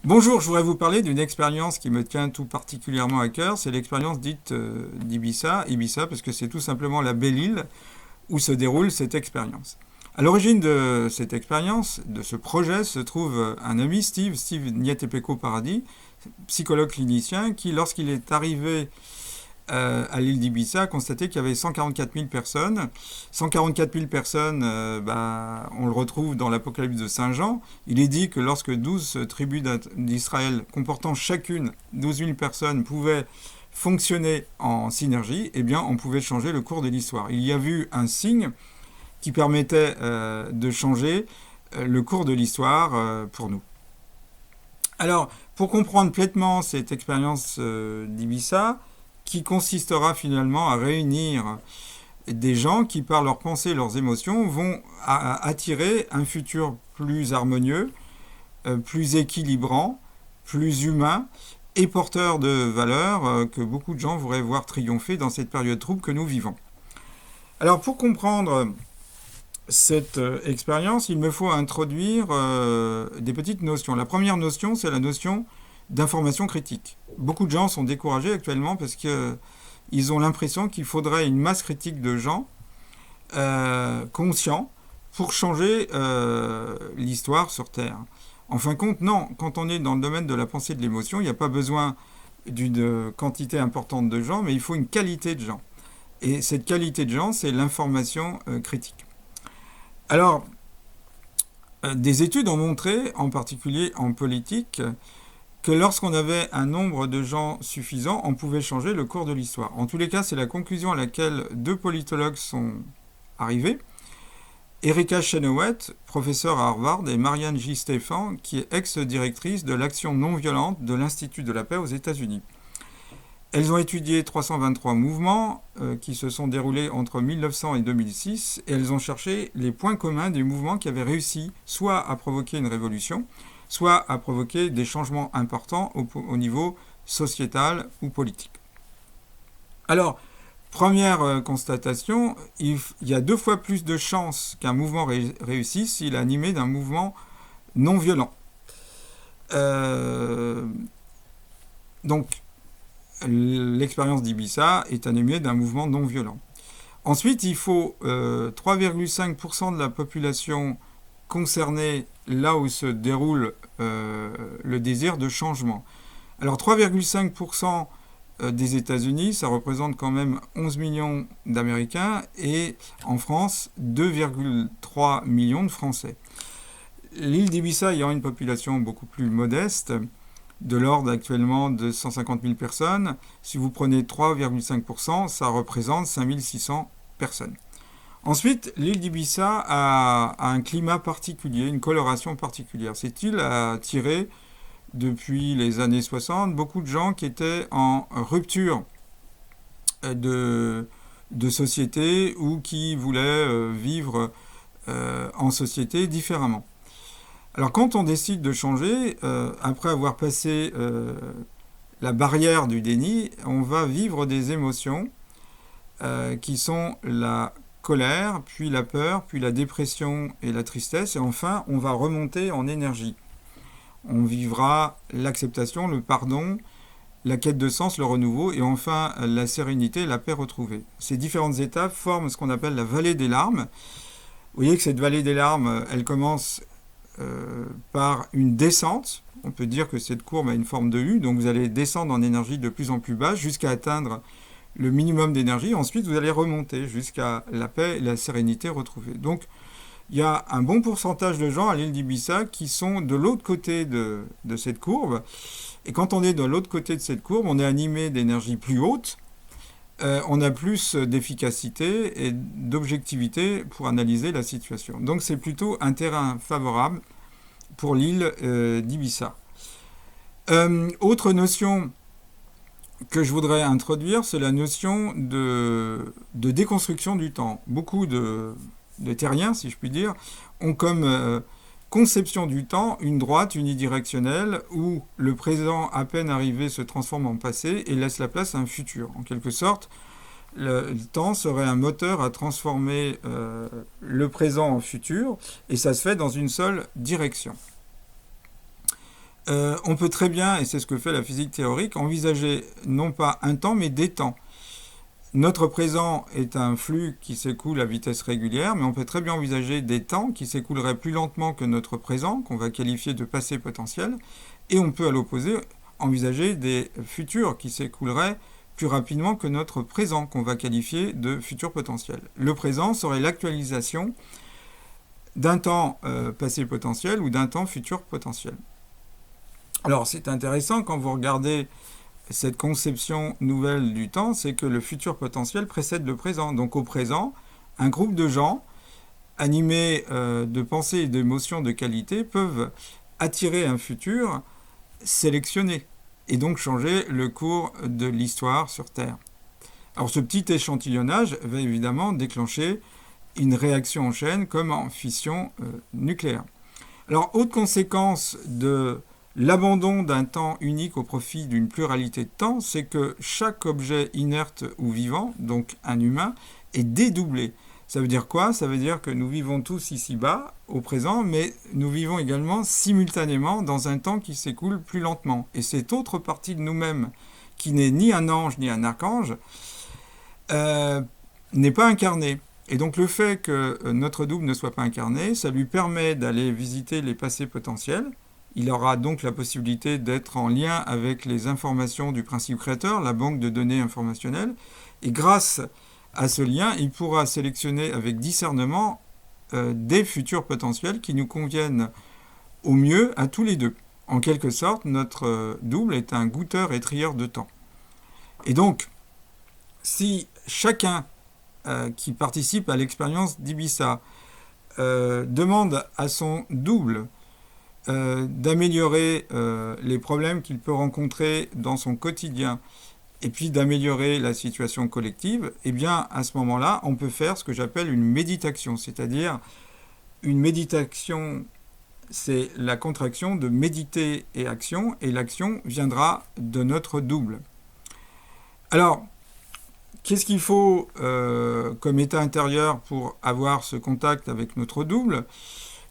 Bonjour, je voudrais vous parler d'une expérience qui me tient tout particulièrement à cœur. C'est l'expérience dite d'Ibiza, Ibiza, parce que c'est tout simplement la belle île où se déroule cette expérience. À l'origine de cette expérience, de ce projet, se trouve un ami, Steve Nietepeko Paradis, psychologue clinicien, qui, lorsqu'il est arrivé à l'île d'Ibiza, a constaté qu'il y avait 144 000 personnes. 144 000 personnes, on le retrouve dans l'Apocalypse de Saint Jean. Il est dit que lorsque 12 tribus d'Israël, comportant chacune 12 000 personnes, pouvaient fonctionner en synergie, eh bien, on pouvait changer le cours de l'histoire. Il y a vu un signe qui permettait de changer le cours de l'histoire pour nous. Alors, pour comprendre pleinement cette expérience d'Ibiza, qui consistera finalement à réunir des gens qui, par leurs pensées et leurs émotions, vont attirer un futur plus harmonieux, plus équilibrant, plus humain et porteur de valeurs que beaucoup de gens voudraient voir triompher dans cette période trouble que nous vivons. Alors, pour comprendre cette expérience, il me faut introduire des petites notions. La première notion, c'est la notion d'information critique. Beaucoup de gens sont découragés actuellement parce qu'ils ont l'impression qu'il faudrait une masse critique de gens conscients pour changer l'histoire sur Terre. En fin de compte, non. Quand on est dans le domaine de la pensée et de l'émotion, il n'y a pas besoin d'une quantité importante de gens, mais il faut une qualité de gens. Et cette qualité de gens, c'est l'information critique. Alors, des études ont montré, en particulier en politique, que lorsqu'on avait un nombre de gens suffisant, on pouvait changer le cours de l'histoire. En tous les cas, c'est la conclusion à laquelle deux politologues sont arrivés. Erika Chenoweth, professeure à Harvard, et Marianne J. Stephan, qui est ex-directrice de l'action non violente de l'Institut de la paix aux États-Unis. Elles ont étudié 323 mouvements qui se sont déroulés entre 1900 et 2006, et elles ont cherché les points communs des mouvements qui avaient réussi soit à provoquer une révolution, soit à provoquer des changements importants au niveau sociétal ou politique. Alors, première constatation, il y a 2 fois plus de chances qu'un mouvement réussisse s'il est animé d'un mouvement non violent. Donc, l'expérience d'Ibiza est animée d'un mouvement non violent. Ensuite, il faut 3,5% de la population concernée là où se déroule le désir de changement. Alors 3,5% des États-Unis, ça représente quand même 11 millions d'Américains, et en France, 2,3 millions de Français. L'île d'Ibiza ayant une population beaucoup plus modeste, de l'ordre actuellement de 150 000 personnes, si vous prenez 3,5%, ça représente 5 600 personnes. Ensuite, l'île d'Ibiza a un climat particulier, une coloration particulière. Cette île a attiré, depuis les années 60, beaucoup de gens qui étaient en rupture de société ou qui voulaient vivre en société différemment. Alors quand on décide de changer, après avoir passé la barrière du déni, on va vivre des émotions qui sont la colère, puis la peur, puis la dépression et la tristesse, et enfin on va remonter en énergie. On vivra l'acceptation, le pardon, la quête de sens, le renouveau, et enfin la sérénité et la paix retrouvée. Ces différentes étapes forment ce qu'on appelle la vallée des larmes. Vous voyez que cette vallée des larmes, elle commence par une descente. On peut dire que cette courbe a une forme de U, donc vous allez descendre en énergie de plus en plus basse jusqu'à atteindre le minimum d'énergie. Ensuite, vous allez remonter jusqu'à la paix et la sérénité retrouvée. Donc, il y a un bon pourcentage de gens à l'île d'Ibiza qui sont de l'autre côté de cette courbe. Et quand on est de l'autre côté de cette courbe, on est animé d'énergie plus haute. On a plus d'efficacité et d'objectivité pour analyser la situation. Donc c'est plutôt un terrain favorable pour l'île d'Ibiza. Autre notion que je voudrais introduire, c'est la notion de déconstruction du temps. Beaucoup de terriens, si je puis dire, ont comme conception du temps une droite unidirectionnelle où le présent à peine arrivé se transforme en passé et laisse la place à un futur. En quelque sorte, le temps serait un moteur à transformer le présent en futur, et ça se fait dans une seule direction. On peut très bien, et c'est ce que fait la physique théorique, envisager non pas un temps, mais des temps. Notre présent est un flux qui s'écoule à vitesse régulière, mais on peut très bien envisager des temps qui s'écouleraient plus lentement que notre présent, qu'on va qualifier de passé potentiel, et on peut à l'opposé envisager des futurs qui s'écouleraient plus rapidement que notre présent, qu'on va qualifier de futur potentiel. Le présent serait l'actualisation d'un temps passé potentiel ou d'un temps futur potentiel. Alors c'est intéressant quand vous regardez cette conception nouvelle du temps, c'est que le futur potentiel précède le présent. Donc au présent, un groupe de gens animés de pensées et d'émotions de qualité peuvent attirer un futur sélectionné et donc changer le cours de l'histoire sur Terre. Alors ce petit échantillonnage va évidemment déclencher une réaction en chaîne comme en fission nucléaire. Alors autre conséquence de l'abandon d'un temps unique au profit d'une pluralité de temps, c'est que chaque objet inerte ou vivant, donc un humain, est dédoublé. Ça veut dire quoi? Ça veut dire que nous vivons tous ici-bas, au présent, mais nous vivons également simultanément dans un temps qui s'écoule plus lentement. Et cette autre partie de nous-mêmes, qui n'est ni un ange ni un archange, n'est pas incarnée. Et donc le fait que notre double ne soit pas incarné, ça lui permet d'aller visiter les passés potentiels. Il aura donc la possibilité d'être en lien avec les informations du principe créateur, la banque de données informationnelle. Et grâce à ce lien, il pourra sélectionner avec discernement des futurs potentiels qui nous conviennent au mieux à tous les deux. En quelque sorte, notre double est un goûteur et trieur de temps. Et donc, si chacun qui participe à l'expérience d'Ibiza demande à son double d'améliorer les problèmes qu'il peut rencontrer dans son quotidien et puis d'améliorer la situation collective, eh bien à ce moment-là, on peut faire ce que j'appelle une méditation, c'est-à-dire une méditation, c'est la contraction de méditer et action, et l'action viendra de notre double. Alors, qu'est-ce qu'il faut comme état intérieur pour avoir ce contact avec notre double ?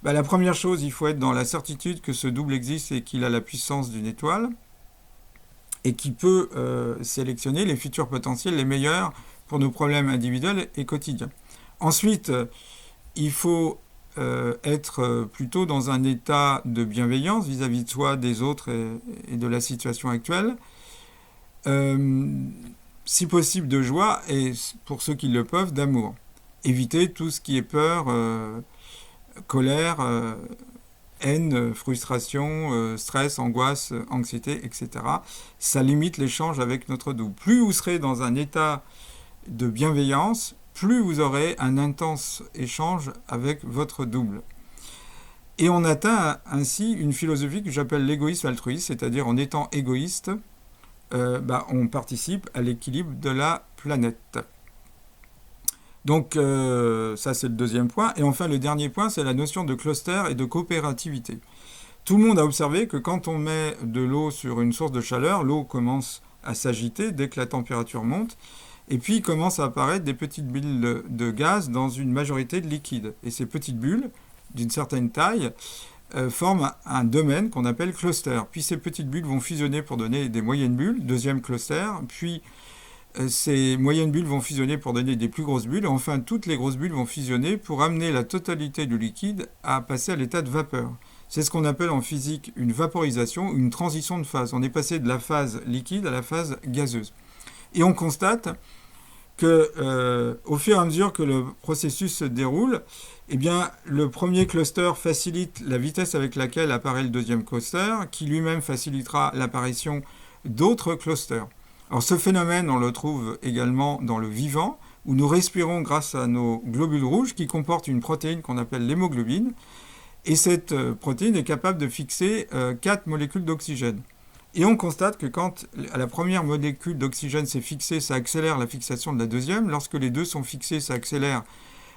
La première chose, il faut être dans la certitude que ce double existe et qu'il a la puissance d'une étoile et qui peut sélectionner les futurs potentiels les meilleurs pour nos problèmes individuels et quotidiens. Ensuite, il faut être plutôt dans un état de bienveillance vis-à-vis de soi, des autres et de la situation actuelle. Si possible de joie et pour ceux qui le peuvent, d'amour. Éviter tout ce qui est peur, colère, haine, frustration, stress, angoisse, anxiété, etc. Ça limite l'échange avec notre double. Plus vous serez dans un état de bienveillance, plus vous aurez un intense échange avec votre double. Et on atteint ainsi une philosophie que j'appelle l'égoïsme altruiste, c'est-à-dire en étant égoïste, on participe à l'équilibre de la planète. Donc ça c'est le deuxième point. Et enfin le dernier point, c'est la notion de cluster et de coopérativité. Tout le monde a observé que quand on met de l'eau sur une source de chaleur, l'eau commence à s'agiter dès que la température monte, et puis commencent à apparaître des petites bulles de gaz dans une majorité de liquide. Et ces petites bulles, d'une certaine taille, forment un domaine qu'on appelle cluster. Puis ces petites bulles vont fusionner pour donner des moyennes bulles, deuxième cluster, puis ces moyennes bulles vont fusionner pour donner des plus grosses bulles, et enfin toutes les grosses bulles vont fusionner pour amener la totalité du liquide à passer à l'état de vapeur. C'est ce qu'on appelle en physique une vaporisation, une transition de phase. On est passé de la phase liquide à la phase gazeuse. Et on constate que au fur et à mesure que le processus se déroule, eh bien, le premier cluster facilite la vitesse avec laquelle apparaît le deuxième cluster, qui lui-même facilitera l'apparition d'autres clusters. Alors ce phénomène, on le trouve également dans le vivant, où nous respirons grâce à nos globules rouges qui comportent une protéine qu'on appelle l'hémoglobine, et cette protéine est capable de fixer 4 molécules d'oxygène. Et on constate que quand la première molécule d'oxygène s'est fixée, ça accélère la fixation de la deuxième. Lorsque les deux sont fixés, ça accélère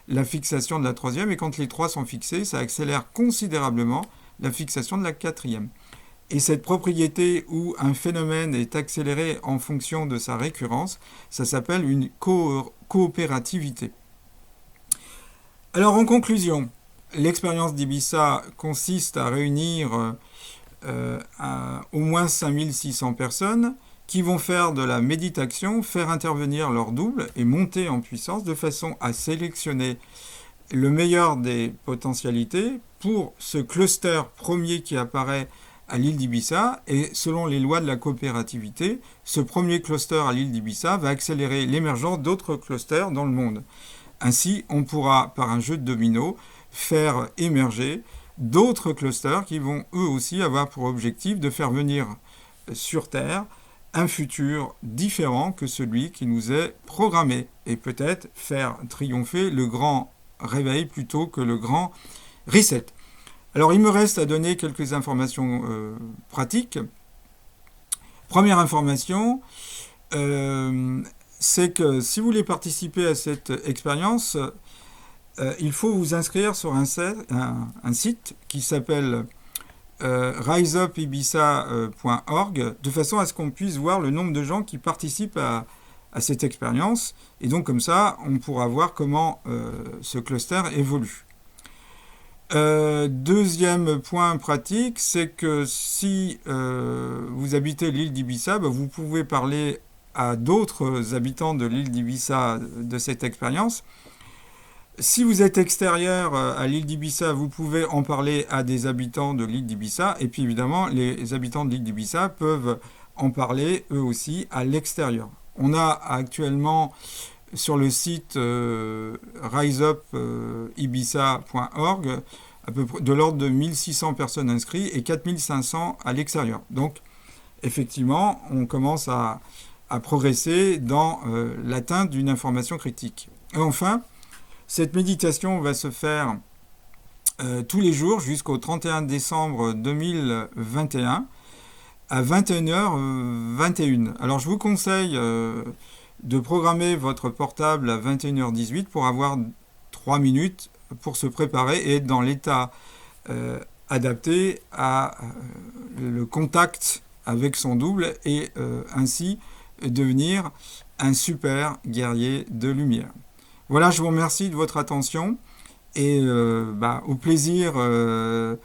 la fixation de la troisième. Et quand les trois sont fixés, ça accélère considérablement la fixation de la quatrième. Et cette propriété où un phénomène est accéléré en fonction de sa récurrence, ça s'appelle une coopérativité. Alors en conclusion, l'expérience d'Ibiza consiste à réunir au moins 5600 personnes qui vont faire de la méditation, faire intervenir leur double et monter en puissance de façon à sélectionner le meilleur des potentialités pour ce cluster premier qui apparaît à l'île d'Ibiza. Et selon les lois de la coopérativité, ce premier cluster à l'île d'Ibiza va accélérer l'émergence d'autres clusters dans le monde. Ainsi, on pourra, par un jeu de dominos, faire émerger d'autres clusters qui vont eux aussi avoir pour objectif de faire venir sur Terre un futur différent que celui qui nous est programmé et peut-être faire triompher le grand réveil plutôt que le grand reset. Alors il me reste à donner quelques informations pratiques. Première information, c'est que si vous voulez participer à cette expérience, il faut vous inscrire sur un site qui s'appelle riseupibiza.org, de façon à ce qu'on puisse voir le nombre de gens qui participent à cette expérience. Et donc comme ça, on pourra voir comment ce cluster évolue. Deuxième point pratique, c'est que si vous habitez l'île d'Ibiza, vous pouvez parler à d'autres habitants de l'île d'Ibiza de cette expérience. Si vous êtes extérieur à l'île d'Ibiza, vous pouvez en parler à des habitants de l'île d'Ibiza. Et puis évidemment, les habitants de l'île d'Ibiza peuvent en parler eux aussi à l'extérieur. On a actuellement sur le site riseupibiza.org à peu près de l'ordre de 1600 personnes inscrites et 4500 à l'extérieur. Donc effectivement, on commence à progresser dans l'atteinte d'une information critique. Et enfin, cette méditation va se faire tous les jours jusqu'au 31 décembre 2021 à 21h21. Alors je vous conseille de programmer votre portable à 21h18 pour avoir 3 minutes pour se préparer et être dans l'état adapté à le contact avec son double et ainsi devenir un super guerrier de lumière. Voilà, je vous remercie de votre attention et au plaisir de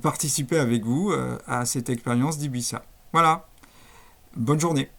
participer avec vous à cette expérience d'Ibiza. Voilà, bonne journée.